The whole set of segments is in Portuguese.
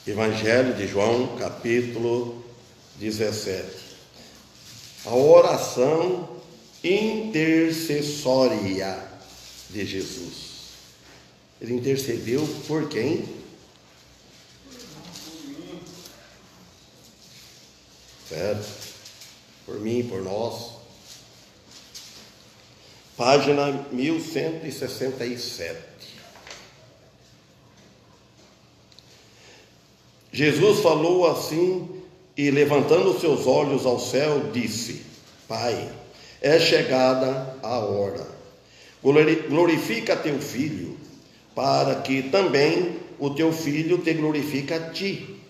Evangelho de João, capítulo 17. A oração intercessória de Jesus. Ele intercedeu por quem? Certo? Por mim, por nós. Página 1167. Jesus falou assim e, levantando seus olhos ao céu, disse: Pai, é chegada a hora. Glorifica teu filho, para que também o teu filho te glorifique a ti.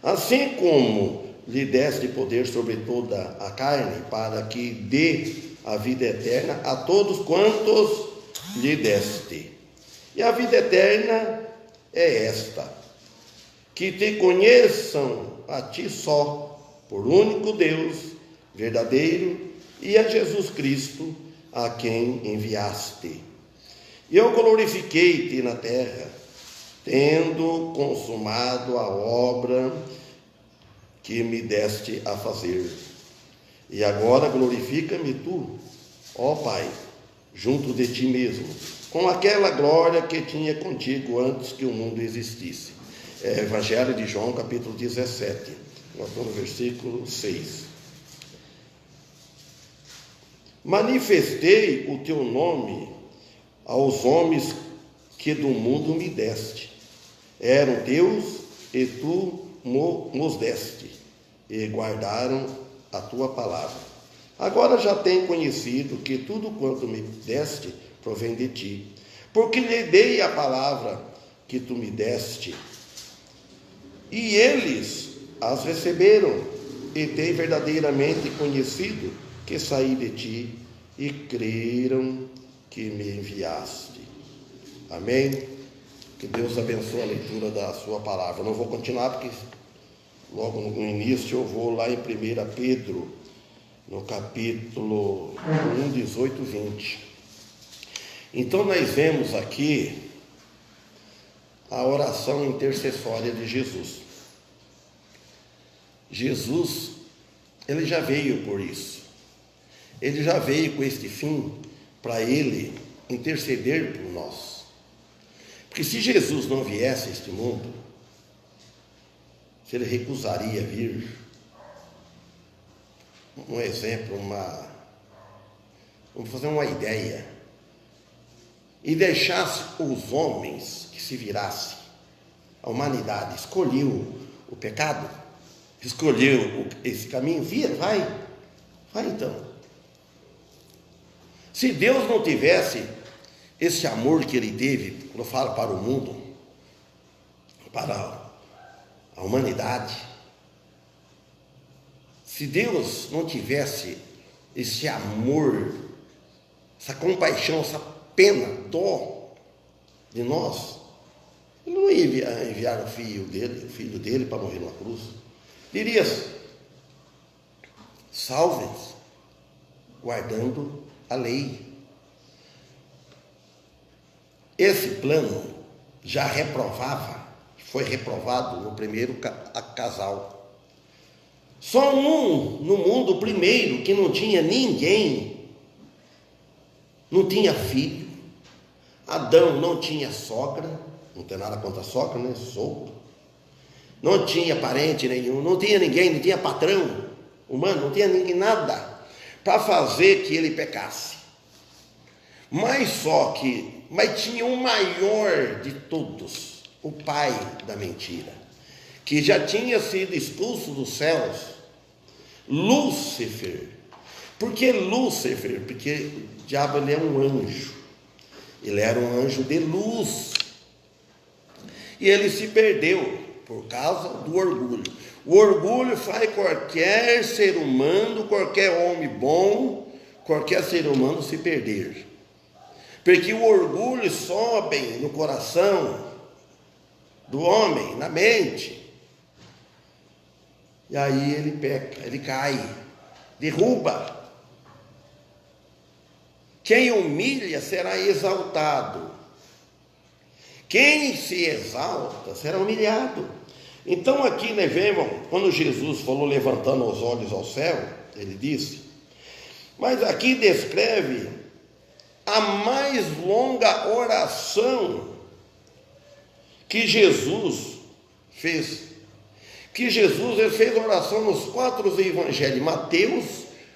Assim como lhe deste poder sobre toda a carne, para que dê a vida eterna a todos quantos lhe deste. E a vida eterna é esta: que te conheçam a ti só, por único Deus verdadeiro, e a Jesus Cristo, a quem enviaste. E eu glorifiquei-te na terra, tendo consumado a obra que me deste a fazer. E agora glorifica-me tu, ó Pai, junto de ti mesmo, com aquela glória que tinha contigo antes que o mundo existisse. Evangelho de João, capítulo 17, nós estamos no versículo 6. Manifestei o teu nome aos homens que do mundo me deste. Eram teus e tu nos deste, e guardaram a tua palavra. Agora já tenho conhecido que tudo quanto me deste provém de ti, porque lhe dei a palavra que tu me deste. E eles as receberam, e têm verdadeiramente conhecido que saí de ti, e creram que me enviaste. Amém? Que Deus abençoe a leitura da sua palavra. Não vou continuar, porque logo no início eu vou lá em 1 Pedro, no capítulo 1, 18, 20. Então nós vemos aqui a oração intercessória de Jesus. Jesus, ele já veio por isso. Ele já veio com este fim para ele interceder por nós. Porque se Jesus não viesse a este mundo, se ele recusaria vir, um exemplo, vamos fazer uma ideia, e deixasse os homens que se virassem, a humanidade escolheu o pecado, escolheu esse caminho, vai então. Se Deus não tivesse esse amor que ele teve, quando eu falo para o mundo, para a humanidade, se Deus não tivesse esse amor, essa compaixão, essa pena, dó de nós, ele não ia enviar o filho dele para morrer numa cruz. Diria: salve-os, guardando a lei. Esse plano já foi reprovado no primeiro casal. Só um no mundo primeiro que não tinha ninguém, não tinha filho. Adão não tinha sogra, não tem nada contra a sogra, né? Sogro. Não tinha parente nenhum, não tinha ninguém, não tinha patrão humano, não tinha ninguém, nada para fazer que ele pecasse. Mas tinha o maior de todos, o pai da mentira, que já tinha sido expulso dos céus, Lúcifer. Por que Lúcifer? Porque o diabo, ele é um anjo, ele era um anjo de luz, e ele se perdeu por causa do orgulho. O orgulho faz qualquer ser humano, qualquer homem bom, qualquer ser humano se perder. Porque o orgulho sobe no coração do homem, na mente. E aí ele peca, ele cai, derruba. Quem humilha será exaltado. Quem se exalta será humilhado. Então aqui nós vemos, quando Jesus falou levantando os olhos ao céu, ele disse, mas aqui descreve a mais longa oração que Jesus fez. Que Jesus ele fez oração nos 4 evangelhos, Mateus,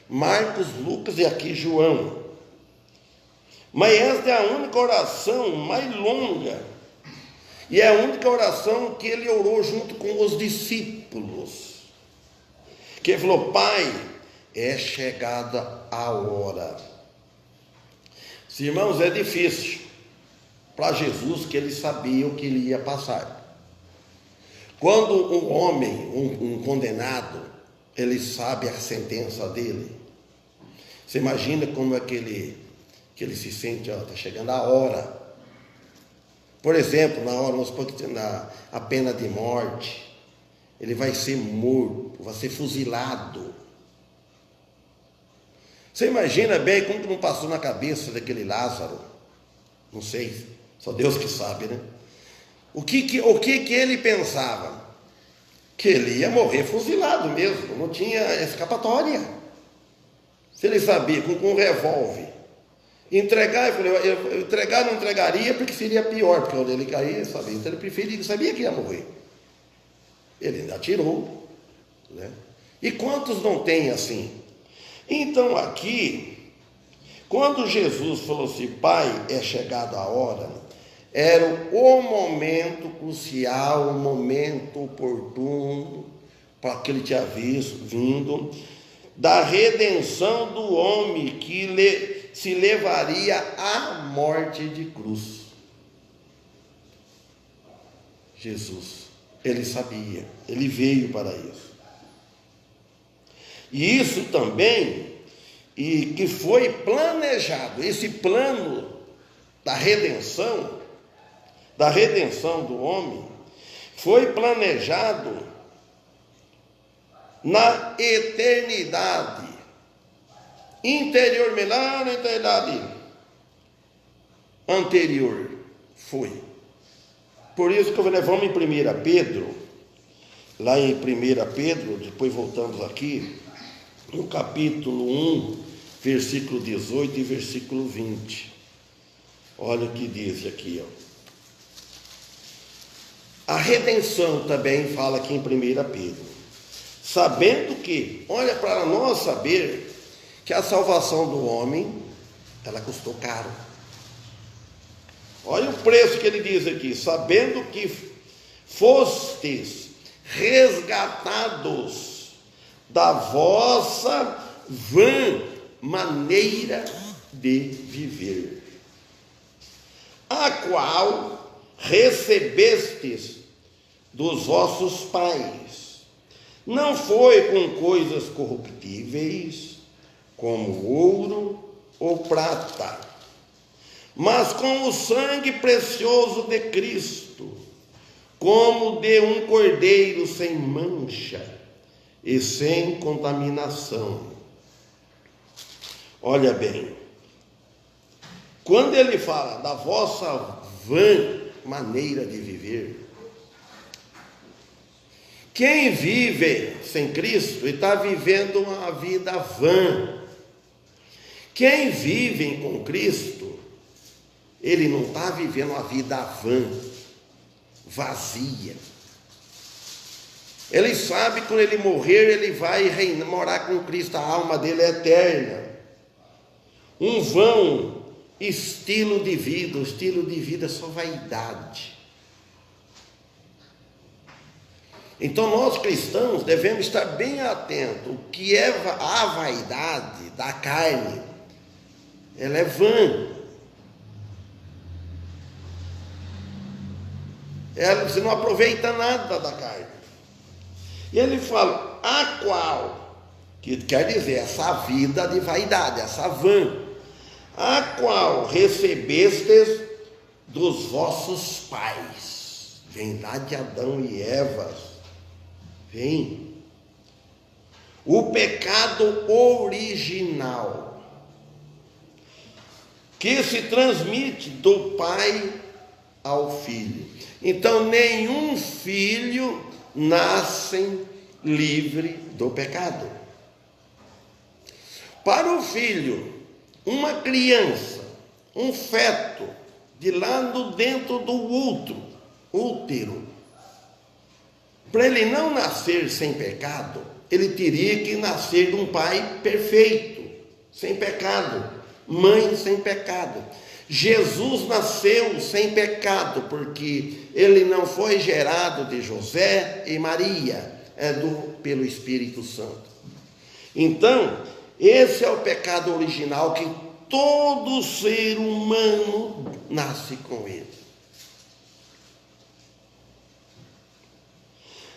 Marcos, Lucas e aqui João. Mas esta é a única oração mais longa, e é a única oração que ele orou junto com os discípulos, que ele falou, Pai, é chegada a hora. Irmãos, é difícil para Jesus, que ele sabia o que ele ia passar. Quando um homem, um condenado, ele sabe a sentença dele, você imagina como é que ele se sente, está chegando a hora. Por exemplo, a pena de morte, ele vai ser morto, vai ser fuzilado. Você imagina bem como que não passou na cabeça daquele Lázaro? Não sei, só Deus que sabe, né? O que ele pensava? Que ele ia morrer fuzilado mesmo, não tinha escapatória. Se ele sabia, com um revólver, entregar, eu entregar não entregaria, porque seria pior, porque onde ele caía, ele sabia. Então ele preferia, ele sabia que ia morrer. Ele ainda atirou, né? E quantos não tem assim? Então aqui, quando Jesus falou assim, Pai, é chegada a hora, era o momento crucial, o momento oportuno, para que ele tinha vindo, da redenção do homem que se levaria à morte de cruz. Jesus, ele sabia, ele veio para isso. E isso também, e que foi planejado, esse plano da redenção do homem, foi planejado na eternidade, interiormente, lá na eternidade anterior, foi. Por isso que vamos em 1 Pedro, lá em 1 Pedro, depois voltamos aqui, no capítulo 1, versículo 18 e versículo 20. Olha o que diz aqui, ó. A redenção também fala aqui em 1 Pedro. Sabendo que, olha, para nós saber que a salvação do homem, ela custou caro. Olha o preço que ele diz aqui. Sabendo que fostes resgatados da vossa vã maneira de viver, a qual recebestes dos vossos pais, não foi com coisas corruptíveis, como ouro ou prata, mas com o sangue precioso de Cristo, como de um cordeiro sem mancha e sem contaminação. Olha bem, quando ele fala da vossa vã maneira de viver, quem vive sem Cristo está vivendo uma vida vã. Quem vive com Cristo, ele não está vivendo uma vida vã, vazia. Ele sabe que quando ele morrer, ele vai morar com Cristo, a alma dele é eterna. Um vão estilo de vida, o estilo de vida é só vaidade. Então nós cristãos devemos estar bem atentos. O que é a vaidade da carne, ela é vã. Você não aproveita nada da carne. E ele fala, a qual, que quer dizer, essa vida de vaidade, essa vã, a qual recebestes dos vossos pais. Vem lá de Adão e Eva. Vem. O pecado original, que se transmite do pai ao filho. Então, nenhum filho nascem livres do pecado. Para o filho, uma criança, um feto, de lá dentro do útero, para ele não nascer sem pecado, ele teria que nascer de um pai perfeito, sem pecado, mãe sem pecado. Jesus nasceu sem pecado, porque ele não foi gerado de José e Maria, pelo Espírito Santo. Então, esse é o pecado original que todo ser humano nasce com ele.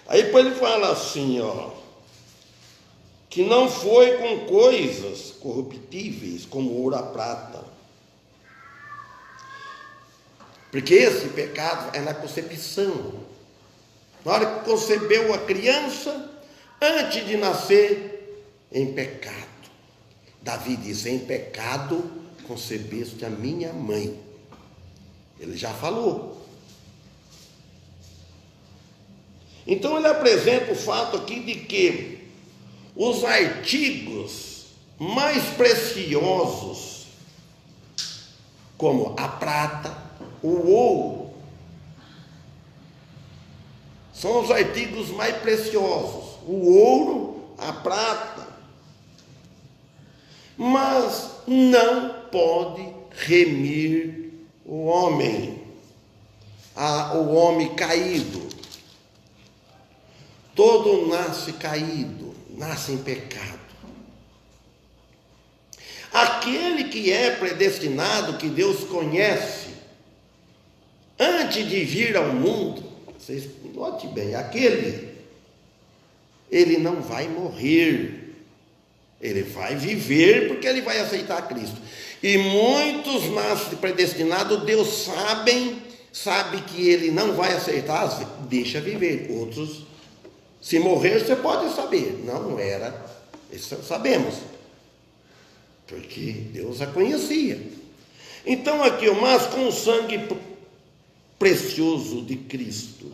Aí depois ele fala assim, que não foi com coisas corruptíveis, como ouro a prata. Porque esse pecado é na concepção. Na hora que concebeu a criança, antes de nascer, em pecado. Davi diz, em pecado concebeste a minha mãe. Ele já falou. Então ele apresenta o fato aqui de que os artigos mais preciosos, como a prata, o ouro, são os artigos mais preciosos. O ouro, a prata. Mas não pode remir o homem, o homem caído. Todo nasce caído, nasce em pecado. Aquele que é predestinado, que Deus conhece, antes de vir ao mundo, vocês notem bem, ele não vai morrer. Ele vai viver porque ele vai aceitar Cristo. E muitos nascem predestinados, Deus sabe que ele não vai aceitar, deixa viver. Outros, se morrer, você pode saber. Não era, isso sabemos. Porque Deus a conhecia. Então aqui, mas com o sangue precioso de Cristo.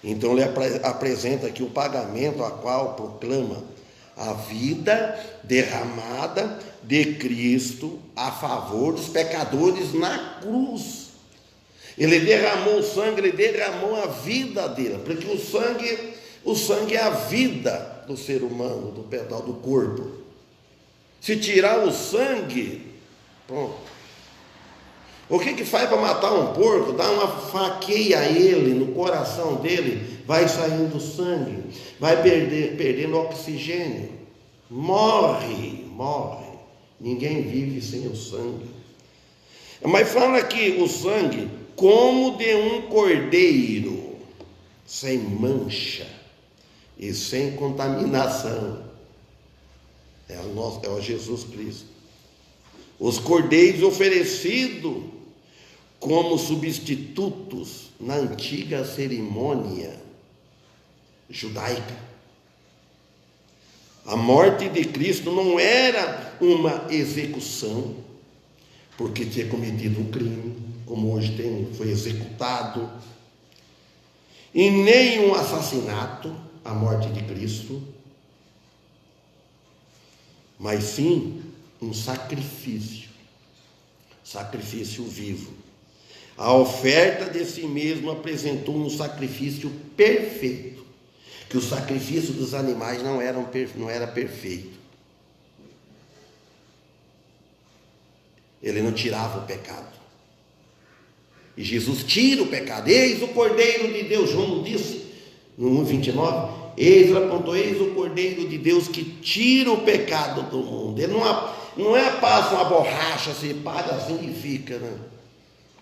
Então ele apresenta aqui o pagamento a qual proclama a vida derramada de Cristo a favor dos pecadores na cruz. Ele derramou o sangue, ele derramou a vida dele, porque o sangue é a vida do ser humano, do pedal do corpo. Se tirar o sangue, pronto. O que faz para matar um porco? Dá uma faqueia a ele, no coração dele, vai saindo sangue, vai perdendo oxigênio, morre. Ninguém vive sem o sangue. Mas fala aqui o sangue como de um cordeiro, sem mancha e sem contaminação. É o Jesus Cristo. Os cordeiros oferecidos como substitutos na antiga cerimônia judaica. A morte de Cristo não era uma execução, porque tinha cometido um crime, como hoje foi executado, e nem um assassinato, a morte de Cristo, mas sim um sacrifício vivo. A oferta de si mesmo apresentou um sacrifício perfeito, que o sacrifício dos animais não era perfeito. Ele não tirava o pecado. E Jesus tira o pecado. Eis o Cordeiro de Deus, João disse no 1:29, eis o Cordeiro de Deus que tira o pecado do mundo. Ele não é passa uma borracha, se paga assim e fica, né?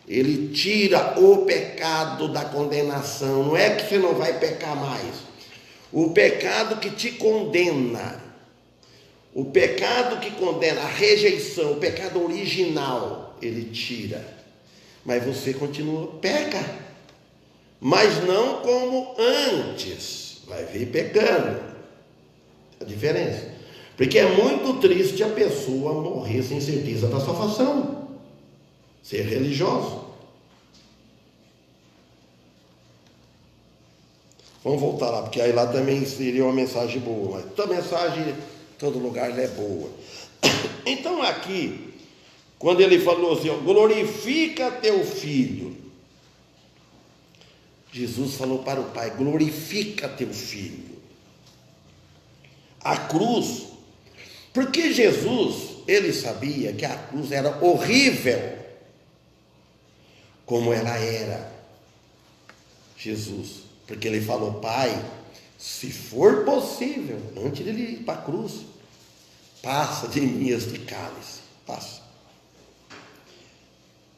Ele tira o pecado da condenação. Não é que você não vai pecar mais. O pecado que te condena, o pecado que condena, a rejeição, o pecado original, ele tira. Mas você continua, peca, mas não como antes, vai vir pecando. A diferença. Porque é muito triste a pessoa morrer sem certeza da salvação, ser religioso. Vamos voltar lá, porque aí lá também seria uma mensagem boa, mas toda mensagem, em todo lugar é boa. Então aqui, quando ele falou assim, glorifica teu filho, Jesus falou para o Pai, glorifica teu filho. A cruz, porque Jesus, ele sabia que a cruz era horrível, como ela era, Jesus, porque ele falou, Pai, se for possível, antes dele ir para a cruz, passa de mim este cálice, passa.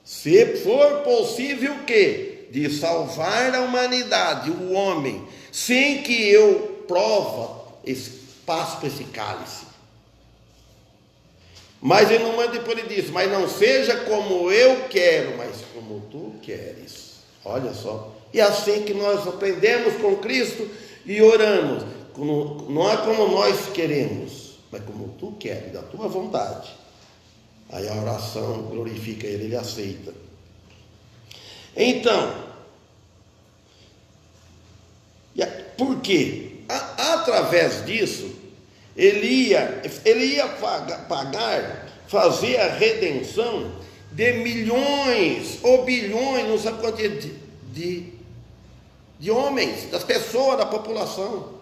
Se for possível o quê? De salvar a humanidade, o homem, sem que eu passo por esse cálice. Mas ele não manda, depois ele diz, mas não seja como eu quero, mas como tu queres. Olha só. E assim que nós aprendemos com Cristo e oramos, não é como nós queremos, mas como tu queres, da tua vontade. Aí a oração glorifica ele, ele aceita. Então, por quê? Através disso, ele ia pagar, fazer a redenção de milhões ou bilhões, não sabe quanto de homens, das pessoas, da população,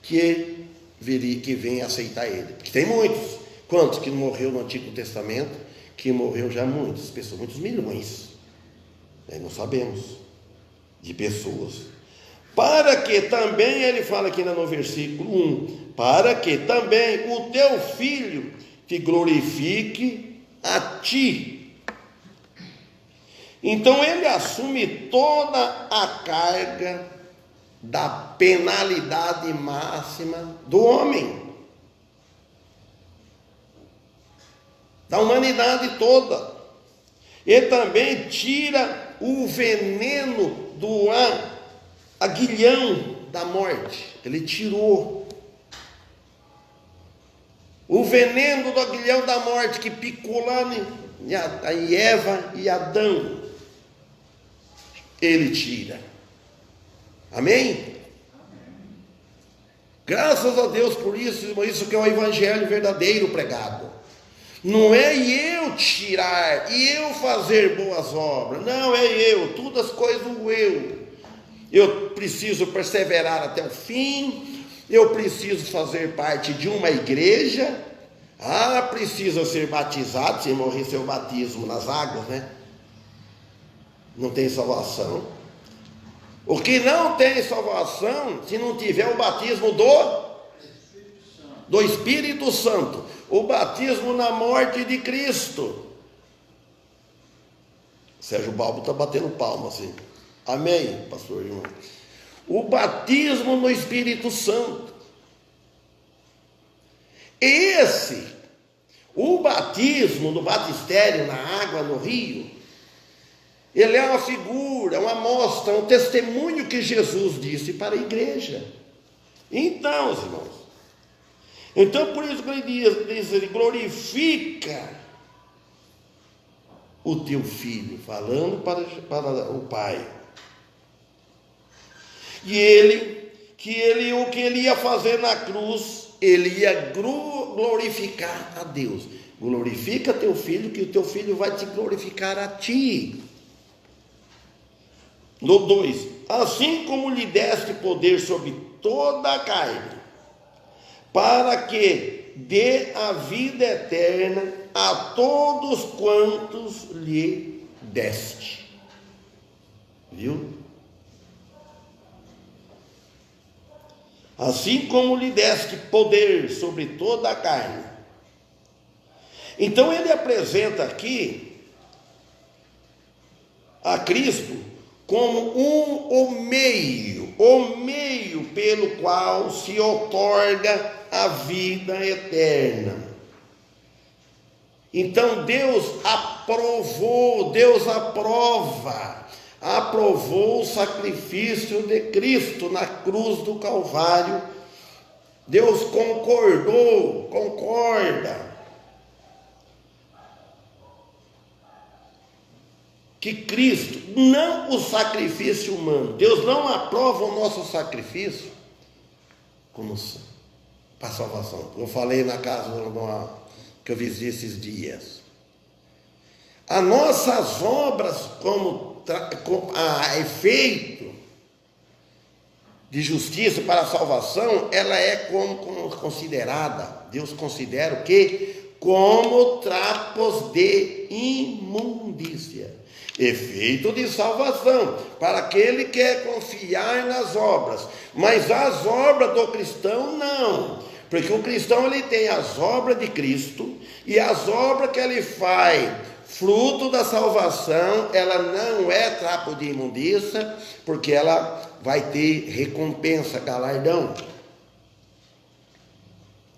que vem aceitar ele. Porque tem muitos. Quantos que morreu no Antigo Testamento? Que morreu já muitas pessoas, muitos milhões. Não sabemos de pessoas. Para que também, ele fala aqui no versículo 1, para que também o teu filho te glorifique a ti. Então ele assume toda a carga da penalidade máxima do homem, da humanidade toda. Ele também tira o veneno do aguilhão da morte. Ele tirou o veneno do aguilhão da morte que picou lá em Eva e Adão. Ele tira. Amém? Graças a Deus por isso. Isso que é o evangelho verdadeiro pregado. Não é eu tirar e eu fazer boas obras. Não, é eu. Todas as coisas do eu. Eu preciso perseverar até o fim. Eu preciso fazer parte de uma igreja. Precisa ser batizado. Se morrer seu batismo nas águas, né? Não tem salvação. O que não tem salvação, se não tiver o batismo do Espírito Santo, o batismo na morte de Cristo. Sérgio Balbo está batendo palma assim. Amém, pastor irmão. O batismo no Espírito Santo. O batismo do batistério na água, no rio, ele é uma figura, uma amostra, um testemunho que Jesus disse para a igreja. Então, irmãos, por isso que ele diz, ele glorifica o teu filho, falando para o Pai. E o que ele ia fazer na cruz, ele ia glorificar a Deus. Glorifica teu filho, que o teu filho vai te glorificar a ti. No 2, assim como lhe deste poder sobre toda a carne, para que dê a vida eterna a todos quantos lhe deste. Viu? Assim como lhe deste poder sobre toda a carne. Então ele apresenta aqui a Cristo como o meio pelo qual se outorga a vida eterna. Então Deus aprovou o sacrifício de Cristo na cruz do Calvário. Deus concorda. que Cristo, não o sacrifício humano, Deus não aprova o nosso sacrifício como para a salvação. Eu falei na casa que eu visitei esses dias. As nossas obras como a efeito de justiça para a salvação, ela é como considerada, Deus considera o quê? Como trapos de imundícia. Efeito de salvação, para aquele que quer confiar nas obras. Mas as obras do cristão não. Porque o cristão ele tem as obras de Cristo, e as obras que ele faz, fruto da salvação, ela não é trapo de imundícia, porque ela vai ter recompensa, galardão.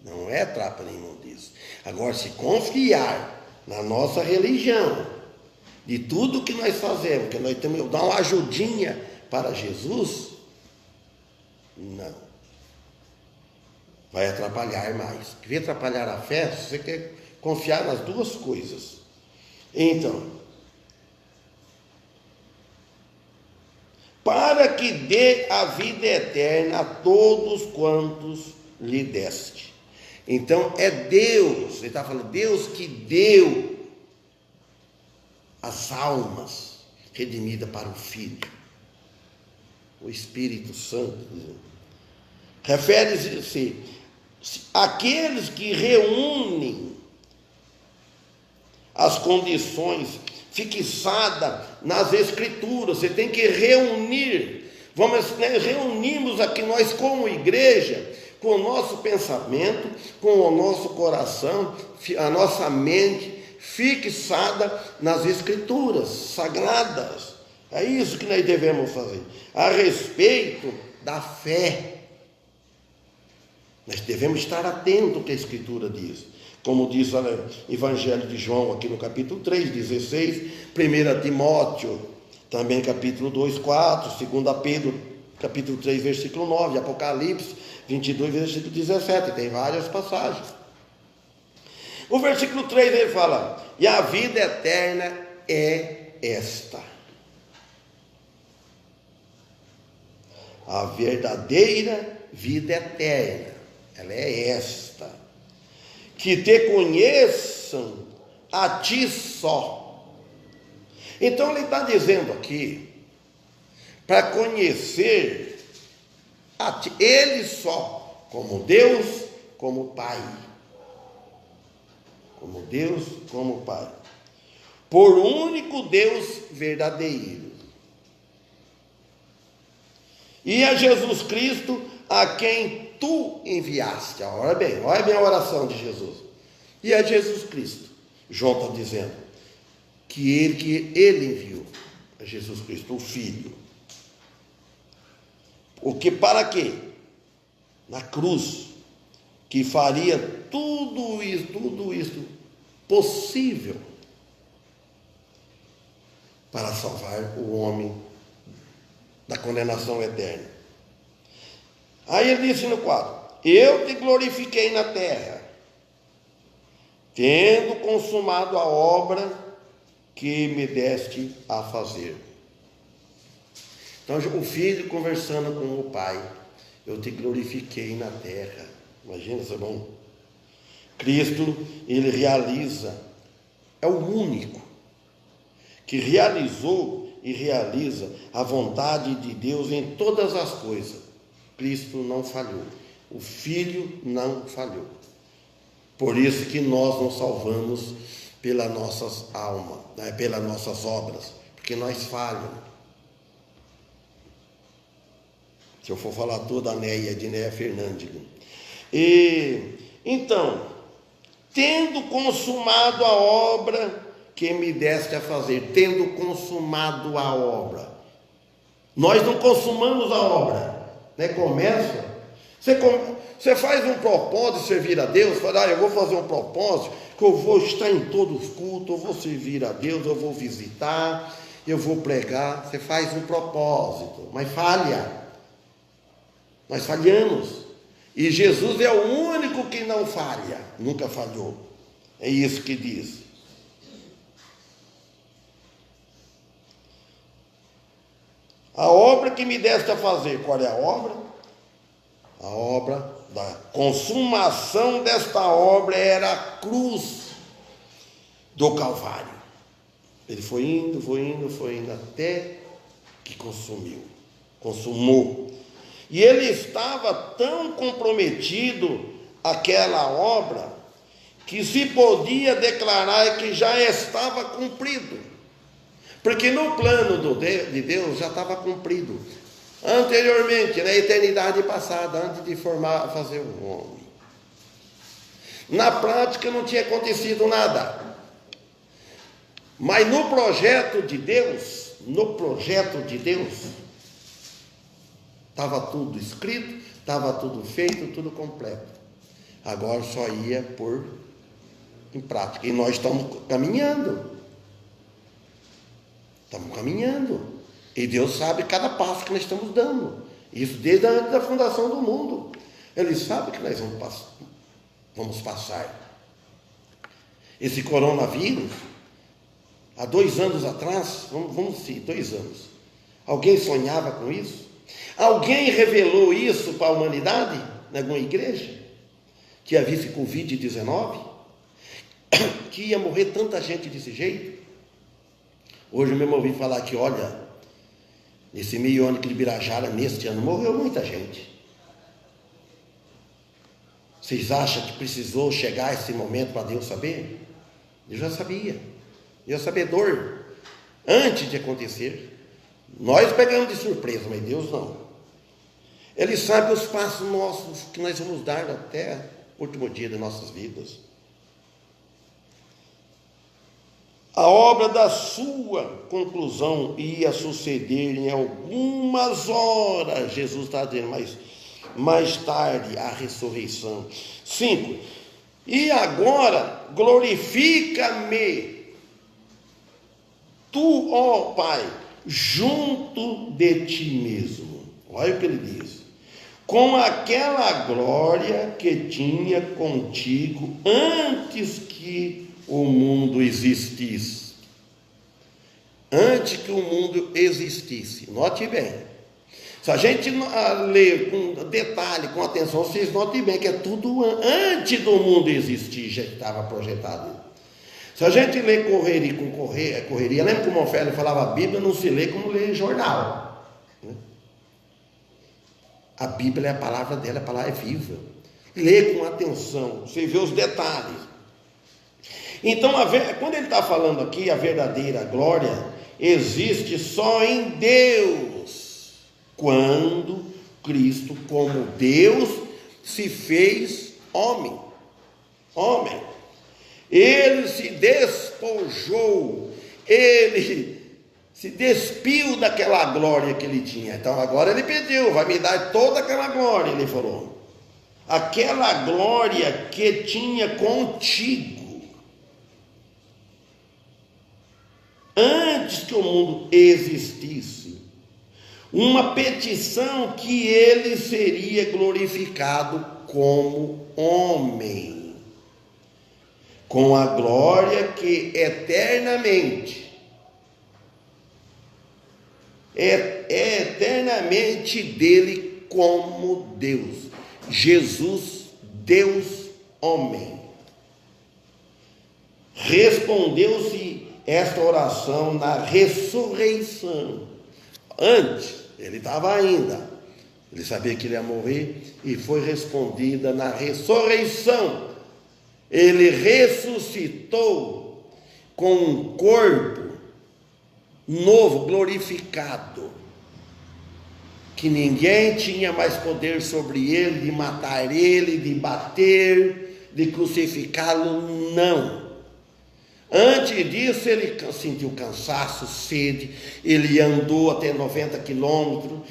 Não é trapo de imundícia. Agora, se confiar na nossa religião, de tudo que nós fazemos, que nós temos que dar uma ajudinha para Jesus, não. Vai atrapalhar mais. Quer atrapalhar a fé? Você quer confiar nas duas coisas. Então, para que dê a vida eterna a todos quantos lhe deste. Então, é Deus, ele está falando, Deus que deu as almas redimidas para o Filho, o Espírito Santo. Refere-se àqueles que reúnem as condições fixadas nas Escrituras. Você tem que reunir. Reunimos aqui nós como igreja, com o nosso pensamento, com o nosso coração, a nossa mente fixada nas Escrituras sagradas. É isso que nós devemos fazer. A respeito da fé, nós devemos estar atentos ao que a Escritura diz. Como diz o Evangelho de João, aqui no capítulo 3, 16, 1 Timóteo, também capítulo 2, 4, 2 Pedro, capítulo 3, versículo 9, Apocalipse 22, versículo 17, tem várias passagens. O versículo 3 ele fala, e a vida eterna é esta. A verdadeira vida eterna, ela é esta. Que te conheçam a ti só. Então ele está dizendo aqui, para conhecer a ti, ele só, como Deus, como Pai. Como Deus, como Pai. Por único Deus verdadeiro. E a Jesus Cristo, a quem tu enviaste. Olha bem a oração de Jesus. E a Jesus Cristo. João está dizendo que ele enviou a Jesus Cristo, o Filho. O que para quê? Na cruz, que faria tudo isso possível para salvar o homem da condenação eterna. Aí ele disse no 4, eu te glorifiquei na terra, tendo consumado a obra que me deste a fazer. Então o filho conversando com o pai, eu te glorifiquei na terra. Imagina isso, irmão. Cristo, ele realiza, é o único que realizou e realiza a vontade de Deus em todas as coisas. Cristo não falhou, o Filho não falhou. Por isso que nós nos salvamos pelas nossas almas, pelas nossas obras, porque nós falhamos. Se eu for falar toda a Neia, de Neia Fernandes. E então, tendo consumado a obra que me deste a fazer, tendo consumado a obra. Nós não consumamos a obra, né? Começa, você faz um propósito de servir a Deus, fala, eu vou fazer um propósito, que eu vou estar em todos os cultos, eu vou servir a Deus, eu vou visitar, eu vou pregar. Você faz um propósito, mas falha. Nós falhamos. E Jesus é o único que não falha, nunca falhou. É isso que diz. que me deste a fazer. Qual é a obra? A obra da consumação desta obra era a cruz do Calvário. Ele foi indo, até que consumou. E ele estava tão comprometido àquela obra, que se podia declarar que já estava cumprido. Porque no plano de Deus já estava cumprido. Anteriormente, na eternidade passada, antes de fazer o homem. Na prática não tinha acontecido nada. Mas no projeto de Deus, estava tudo escrito, estava tudo feito, tudo completo. Agora só ia pôr em prática. E nós estamos caminhando. E Deus sabe cada passo que nós estamos dando. Isso desde antes da fundação do mundo. Ele sabe que nós vamos passar. Esse coronavírus, há 2 anos atrás, vamos sim, 2 anos. Alguém sonhava com isso? Alguém revelou isso para a humanidade, em alguma igreja? Que havia esse Covid-19? Que ia morrer tanta gente desse jeito? Hoje eu mesmo ouvi falar que, olha, nesse meio ano de Ibirajara, neste ano, morreu muita gente. Vocês acham que precisou chegar esse momento para Deus saber? Deus já sabia. Deus é sabedor. Antes de acontecer. Nós pegamos de surpresa, mas Deus não. Ele sabe os passos nossos que nós vamos dar até o último dia de nossas vidas. A obra da sua conclusão ia suceder em algumas horas. Jesus está dizendo, mas mais tarde a ressurreição. 5. E agora glorifica-me, tu, ó Pai, junto de ti mesmo. Olha o que ele diz. Com aquela glória que tinha contigo antes que o mundo existisse. Antes que o mundo existisse. Note bem. Se a gente ler com detalhe, com atenção, vocês notem bem que é tudo antes do mundo existir, já estava projetado. Se a gente ler correria, lembra como o Ofélio falava, a Bíblia não se lê como lê jornal. Né? A Bíblia é a palavra dela, a palavra é viva. Lê com atenção, você vê os detalhes. Então, quando ele está falando aqui, a verdadeira glória existe só em Deus, quando Cristo, como Deus, se fez homem. Ele se despojou, ele se despiu daquela glória que ele tinha. Então agora ele pediu, vai me dar toda aquela glória, ele falou. Aquela glória que tinha contigo. Antes que o mundo existisse, uma petição que ele seria glorificado como homem, com a glória que eternamente dele como Deus. Jesus, Deus, homem. Respondeu-se esta oração na ressurreição. Antes, ele estava ainda. Ele sabia que ele ia morrer e foi respondida na ressurreição. Ele ressuscitou com um corpo novo, glorificado, que ninguém tinha mais poder sobre ele, de matar ele, de bater, de crucificá-lo, não. Antes disso, ele sentiu cansaço, sede, ele andou até 90 quilômetros,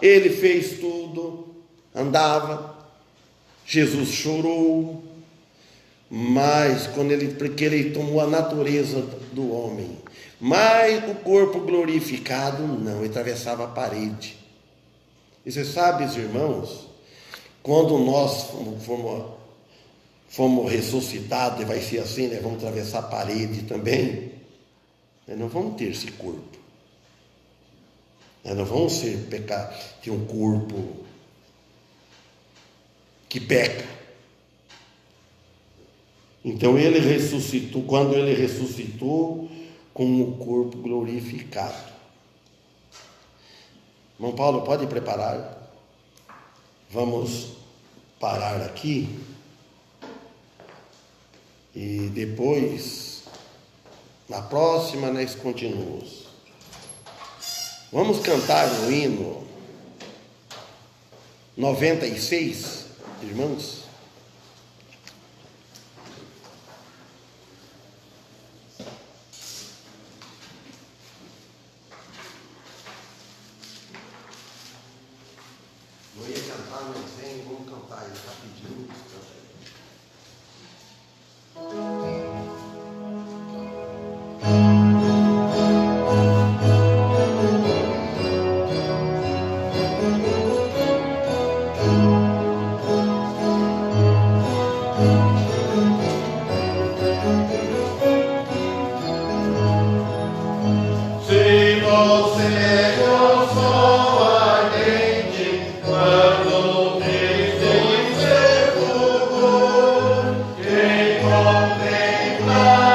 ele fez tudo, andava, Jesus chorou, mas porque ele tomou a natureza do homem, mas o corpo glorificado não, ele atravessava a parede. E você sabe, irmãos, quando nós fomos ressuscitados, e vai ser assim, né? Vamos atravessar a parede também, nós não vamos ter esse corpo. Nós não vamos ter um corpo que peca. Então ele ressuscitou, quando ele ressuscitou com o corpo glorificado. Irmão Paulo, pode preparar? Vamos parar aqui e depois, na próxima, nós continuamos. Vamos cantar o hino 96, irmãos? Não ia cantar, mas vem, vamos cantar aí rapidinho. Se você gostou ardente, quando Cristo encerrou, quem contemplar